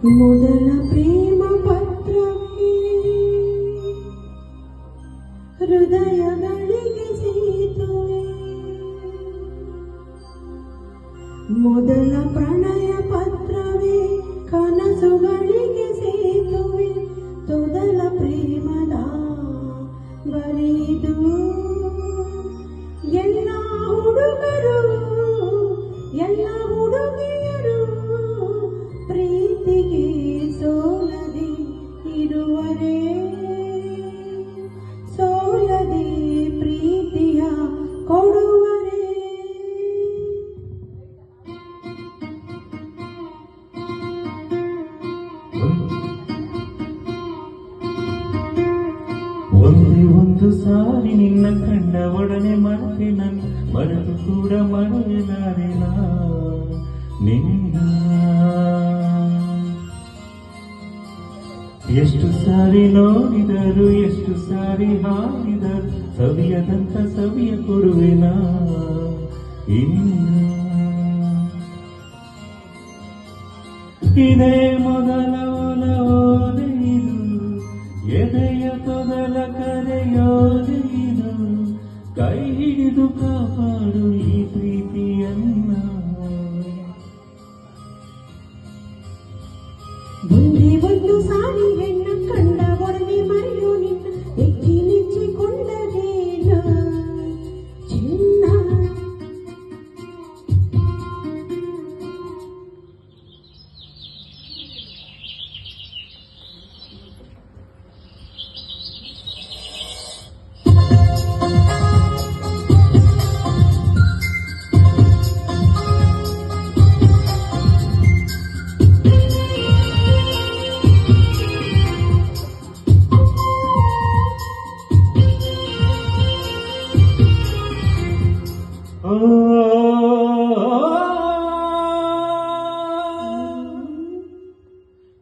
ಮೊದಲ ಪ್ರೇಮ ಪತ್ರವೇ ಹೃದಯಗಳಿಗೆ ಸೇತುವೆ, ಮೊದಲ ಪ್ರಣಯ ಪತ್ರವೇ ಕನಸುಗಳಿಗೆ ಸೇತುವೆ, ತೊದಲ ಪ್ರೇಮದ ಬರೆದು ಎಲ್ಲ ಹುಡುಗರು ಎಲ್ಲ ಹುಡುಗಿಯರು ಪ್ರೀತಿಗೆ ಸೋಲದೆ ಇರುವರೇ, ಸೋಲದೆ ಪ್ರೀತಿಯ ಕೊಡುವರೇ. ಒಂದೇ ಒಂದು ಸಾರಿ ನಿನ್ನ ಕಂಡ ಒಡನೆ ಮರೆತೆ ನನ್ನ ಮರೆತು ಕೂಡ ಮರೆಯಲಾರೆ ನಿನ್ನ. ಎಷ್ಟು ಸಾರಿ ನೋಡಿದರು ಎಷ್ಟು ಸಾರಿ ಹಾಡಿದರು ಸವಿಯದಂತ ಸವಿಯ ಕೊಡುವೆನಾ ಇನ್ನ. ಇದೇ ಮೊದಲ ಒಲವೋದೆ ಇದು, ಎದೆಯ ತೊದಲ ಕರೆಯೋದೆ ಇದು, ಕೈ ಹಿಡಿದು ಕಾಪಾಡು ಈ ಪ್ರೀತಿಯನ್ನ. ಒಂದೇ ಒಂದು ಸಾರಿ ಹೆಣ್ಣ ಕಂಡ ಒಡನೆ ಮರೆಯೋ ನಿನ್ನ ನೆಚ್ಚಿ ನೆಚ್ಚಿಕೊಂಡರೇನ ಚಿನ್ನ.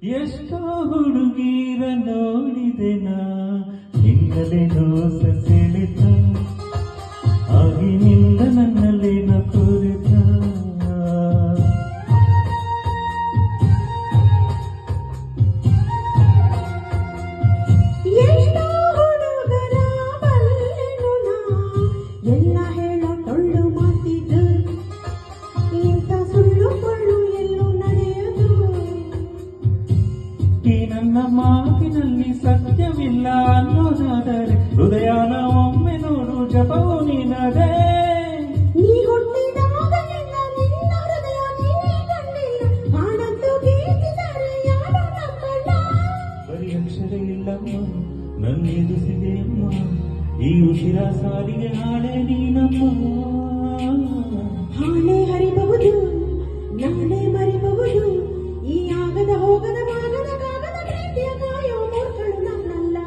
ಎಷ್ಟೋ ಹುಡುಗೀರ ನೋಡಿದೆನಾ ನಿನ್ನಲೆ ದೋಸ ಸೆಳೆತ, ಆಗಿನಿಂದ ನನ್ನಲ್ಲೇನ ಕೊರೆತ. ಎಷ್ಟೋ ಹುಡುಗರ ಬಲ್ಲೆನು ನಾ, ಎಲ್ಲ ಹೇಳೋ ಟೊಳ್ಳು ಮಾತಿದು, ಇಂಥ ಸುಳ್ಳು ಕೊಳ್ಳು ಎಲ್ಲೂ ನಡೆಯದು. ಈ ನನ್ನ ಮಾತಿನಲ್ಲಿ ಸತ್ಯವಿಲ್ಲ ಅನ್ನೋದಾದರೆ ಹೃದಯನ ಒಮ್ಮೆ ನೋಡು ಜಪವು ನೀನದೇ. ನೀ ಹುಟ್ಟಿದಾಗಲಿಂದ ನಿನ್ನ ಹೃದಯ ನೀನೇ ಕಂಡಿಲ್ಲ, ಹಾಡದ್ದು ಗೀತಿದರೆ ಯಾರು ನಂಬಲ್ಲ. ಬರೀ ಅಕ್ಷರ ಇಲ್ಲಮ್ಮ ನನ್ನ ಎದುರಿಸಿದೆ ಅಮ್ಮ, ಈ ಉಸಿರ ಸಾರಿಗೆ ಹಾಳೆ ನೀನಮ್ಮ. ಹಾಳೆ ಹರಿಬಹುದು ನಾಳೆ ಮರಿಬಹುದು, ಈ ಆಗದ ಹೋಗದ ಮಾಗದ ಕಾಗದ ಪ್ರೀತಿಯ ಕಾಯೋ ಮೂರ್ಖಳು ನನ್ನಲ್ಲ.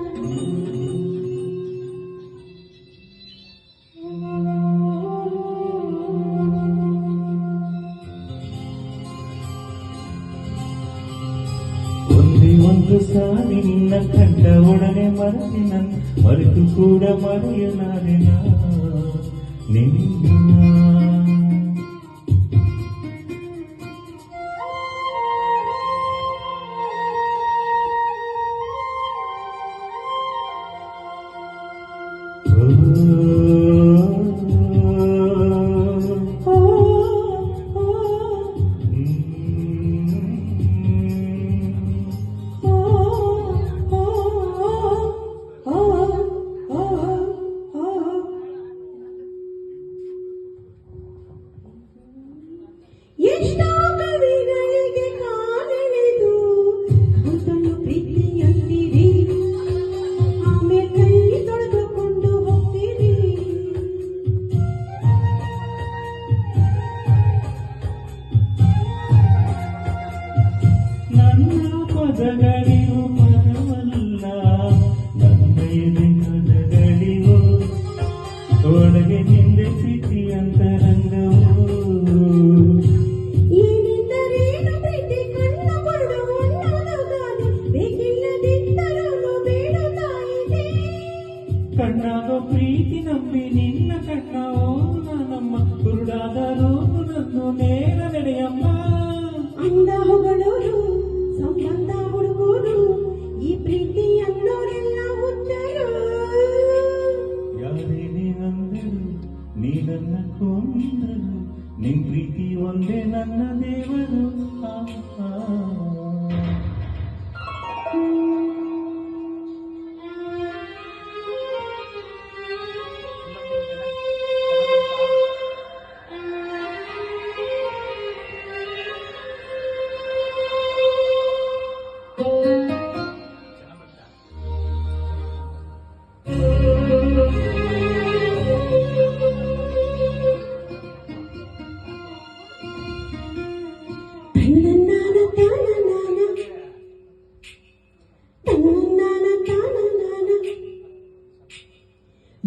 ಒಂದೇ ಒಂದು ಸಾರಿ ನಿನ್ನ ಕಂಡ ಒಡನೆ ಮರೆತೆ ನನ್ನ ಮರೆತು ಕೂಡ ಮರೆಯಲಾರೆ ನಿನ್ನ. ಎಷ್ಟೋ ಕವಿಗಳಿಗೆ ಕಾಲೆಳೆದು ಕೂತನ್ನು ಪ್ರೀತಿಯಂತೀರಿ, ಆಮೇಲೆ ಕೈ ತೊಳೆದುಕೊಂಡು ಹೋಗ್ತೀರಿ. ನನ್ನ ಪದಗಳಿವು ಪದವಲ್ಲ, ನನ್ನ ಎದೆ ಪದಗಳಿವು ಒಳಗೆ ಹಿಂದೆ ಪ್ರೀತಿ ಅಂತರಂಗವು. ಏನೆಂದರೇನು ಪ್ರೀತಿ ಕಣ್ಣ ಕೊಡು ಅನ್ನೋದಾಗಲಿ, ಬೇಕಿಲ್ಲದಿದ್ದರೂ ಬೇಡುತ್ತಾ ಇದೆ. ಕಣ್ಣಾಗೋ ಪ್ರೀತಿ ನಂಬಿ ನಿನ್ನ ಕಣ್ಣವೋ ನಾನಮ್ಮ, ಕುರುಡಾದರೂ ನನ್ನ ನೇರ ನಡೆಯಮ್ಮ. ಅಂದ ಹೊಗಳೋರು ಸಂಬಂಧ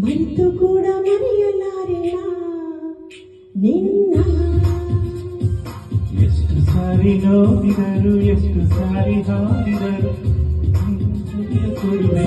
ಮರೆತು ಕೂಡ ಮರೆಯಲಾರೆನ ನಿನ್ನ. ಎಷ್ಟು ಸಾರಿ ನೋಡಿದರು ಎಷ್ಟು ಸಾರಿ ಹಾಡಿದರು ಕೊಡುವೆ